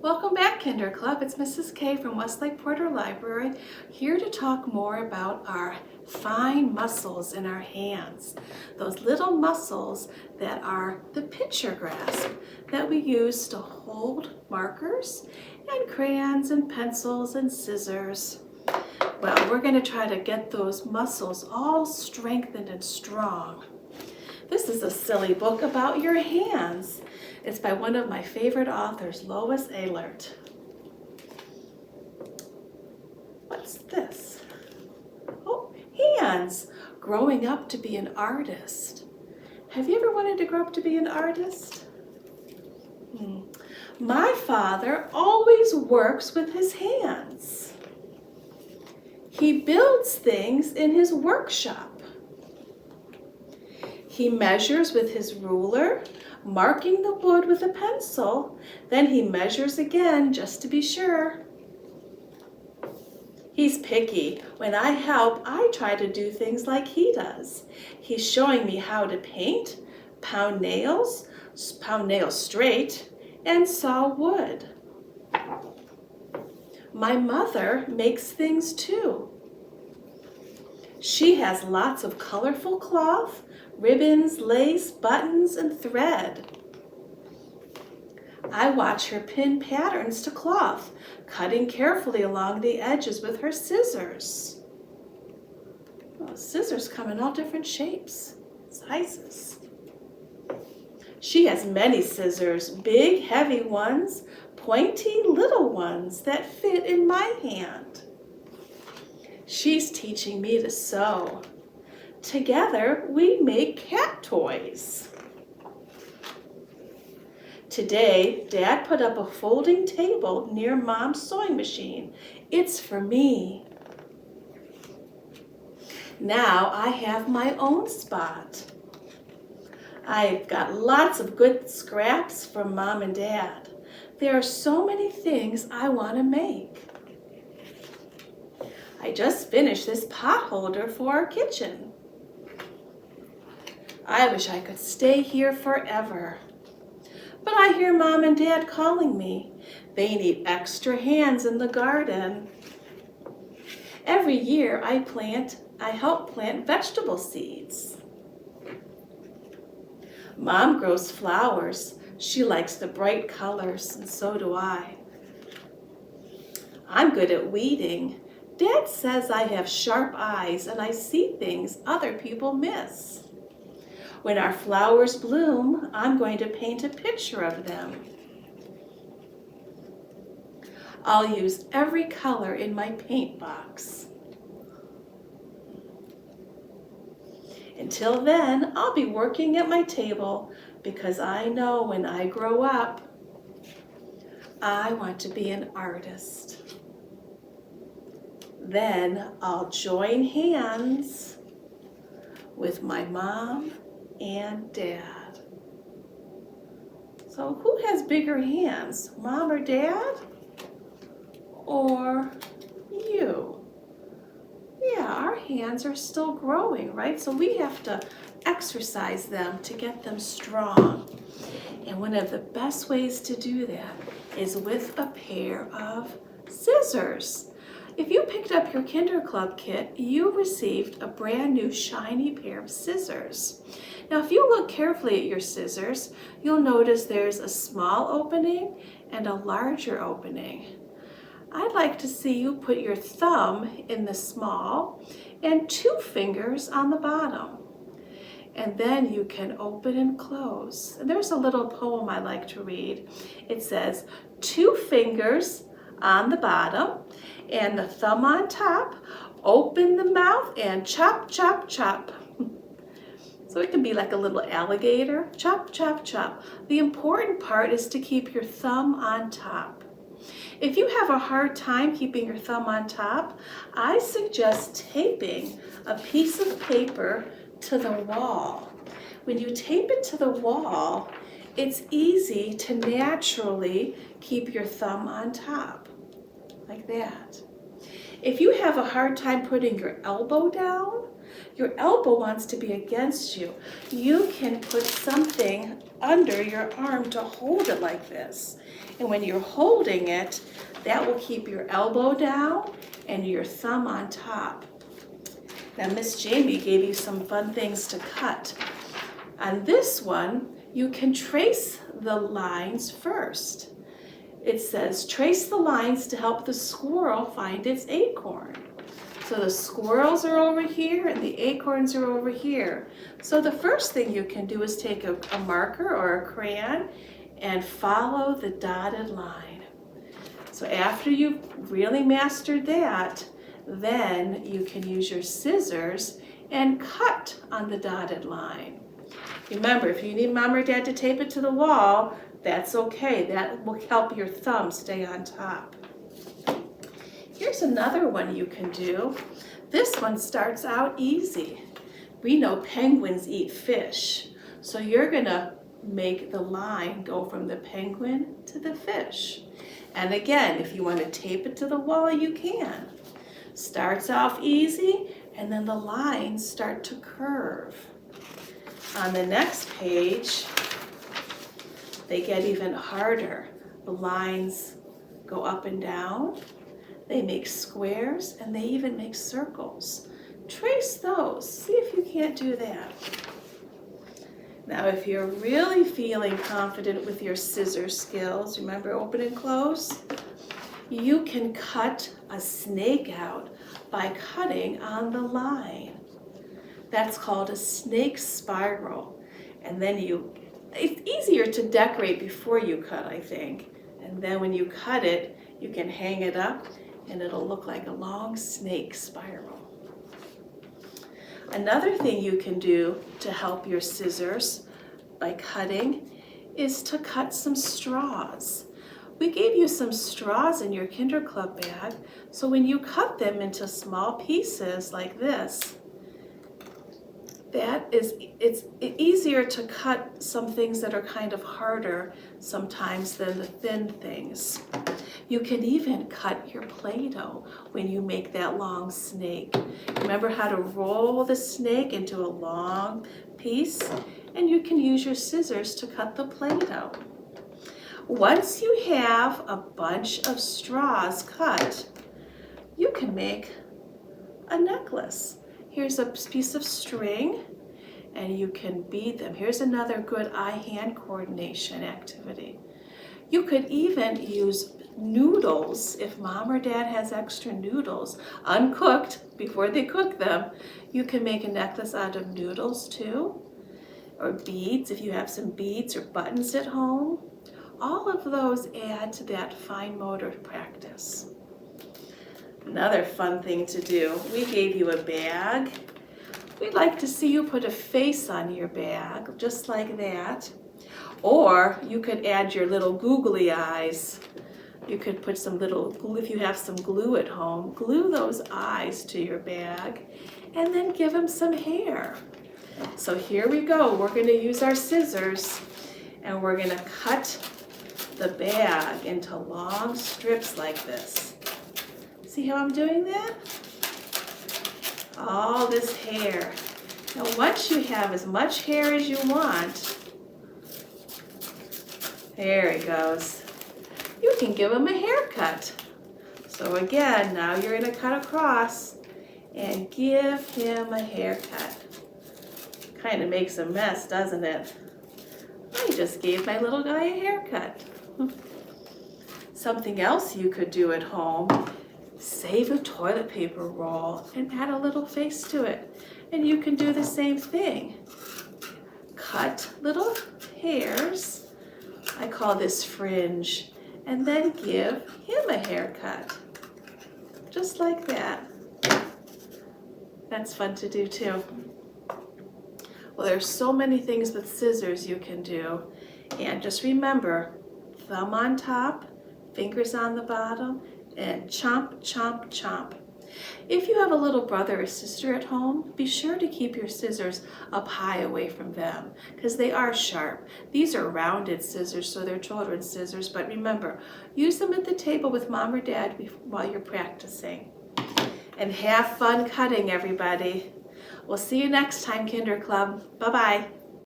Welcome back, Kinder Club. It's Mrs. K from Westlake Porter Library, here to talk more about our fine muscles in our hands. Those little muscles that are the picture grasp that we use to hold markers and crayons and pencils and scissors. Well, we're going to try to get those muscles all strengthened and strong. This is a silly book about your hands. It's by one of my favorite authors, Lois Ehlert. What's this? Oh, hands! Growing up to be an artist. Have you ever wanted to grow up to be an artist? My father always works with his hands. He builds things in his workshop. He measures with his ruler, marking the wood with a pencil. Then he measures again just to be sure. He's picky. When I help, I try to do things like he does. He's showing me how to paint, pound nails straight, and saw wood. My mother makes things too. She has lots of colorful cloth, ribbons, lace, buttons, and thread. I watch her pin patterns to cloth, cutting carefully along the edges with her scissors. Oh, scissors come in all different shapes, sizes. She has many scissors, big, heavy ones, pointy, little ones that fit in my hand. She's teaching me to sew. Together, we make cat toys. Today, Dad put up a folding table near Mom's sewing machine. It's for me. Now I have my own spot. I've got lots of good scraps from Mom and Dad. There are so many things I want to make. I just finished this pot holder for our kitchen. I wish I could stay here forever. But I hear Mom and Dad calling me. They need extra hands in the garden. Every year I help plant vegetable seeds. Mom grows flowers. She likes the bright colors, and so do I. I'm good at weeding. Dad says I have sharp eyes and I see things other people miss. When our flowers bloom, I'm going to paint a picture of them. I'll use every color in my paint box. Until then, I'll be working at my table because I know when I grow up, I want to be an artist. Then I'll join hands with my mom and Dad. So who has bigger hands, Mom or Dad? Or you? Yeah, our hands are still growing, right? So we have to exercise them to get them strong. And one of the best ways to do that is with a pair of scissors. If you picked up your Kinder Club kit, you received a brand new shiny pair of scissors. Now, if you look carefully at your scissors, you'll notice there's a small opening and a larger opening. I'd like to see you put your thumb in the small and 2 fingers on the bottom. And then you can open and close. And there's a little poem I like to read. It says, 2 fingers on the bottom and the thumb on top, open the mouth and chop, chop, chop. So it can be like a little alligator, chop, chop, chop. The important part is to keep your thumb on top. If you have a hard time keeping your thumb on top, I suggest taping a piece of paper to the wall. When you tape it to the wall, it's easy to naturally keep your thumb on top, like that. If you have a hard time putting your elbow down, your elbow wants to be against you. You can put something under your arm to hold it like this. And when you're holding it, that will keep your elbow down and your thumb on top. Now, Miss Jamie gave you some fun things to cut. On this one, you can trace the lines first. It says, trace the lines to help the squirrel find its acorn. So the squirrels are over here and the acorns are over here. So the first thing you can do is take a marker or a crayon and follow the dotted line. So after you've really mastered that, then you can use your scissors and cut on the dotted line. Remember, if you need Mom or Dad to tape it to the wall, that's okay. That will help your thumb stay on top. Here's another one you can do. This one starts out easy. We know penguins eat fish, so you're gonna make the line go from the penguin to the fish. And again, if you want to tape it to the wall, you can. Starts off easy, and then the lines start to curve. On the next page, they get even harder. The lines go up and down. They make squares, and they even make circles. Trace those. See if you can't do that. Now, if you're really feeling confident with your scissor skills, remember open and close, you can cut a snake out by cutting on the line. That's called a snake spiral. And then it's easier to decorate before you cut, I think. And then when you cut it, you can hang it up and it'll look like a long snake spiral. Another thing you can do to help your scissors by cutting is to cut some straws. We gave you some straws in your Kinder Club bag, so when you cut them into small pieces like this, it's easier to cut some things that are kind of harder sometimes than the thin things. You can even cut your Play-Doh when you make that long snake. Remember how to roll the snake into a long piece, and you can use your scissors to cut the Play-Doh. Once you have a bunch of straws cut, you can make a necklace. Here's a piece of string, and you can bead them. Here's another good eye-hand coordination activity. You could even use noodles. If Mom or Dad has extra noodles, uncooked before they cook them, you can make a necklace out of noodles too, or beads if you have some beads or buttons at home. All of those add to that fine motor practice. Another fun thing to do, we gave you a bag. We'd like to see you put a face on your bag, just like that. Or you could add your little googly eyes. You could put some little glue, if you have some glue at home, glue those eyes to your bag and then give them some hair. So here we go. We're going to use our scissors and we're going to cut the bag into long strips like this. See how I'm doing that? All this hair. Now once you have as much hair as you want, there it goes. You can give him a haircut. So again, now you're going to cut across and give him a haircut. Kind of makes a mess, doesn't it? I just gave my little guy a haircut. Something else you could do at home, save a toilet paper roll and add a little face to it. And you can do the same thing. Cut little hairs, I call this fringe, and then give him a haircut. Just like that. That's fun to do too. Well, there's so many things with scissors you can do. And just remember, thumb on top, fingers on the bottom, and chomp, chomp, chomp. If you have a little brother or sister at home, be sure to keep your scissors up high away from them because they are sharp. These are rounded scissors, so they're children's scissors, but remember, use them at the table with Mom or Dad while you're practicing. And have fun cutting, everybody. We'll see you next time, Kinder Club. Bye-bye.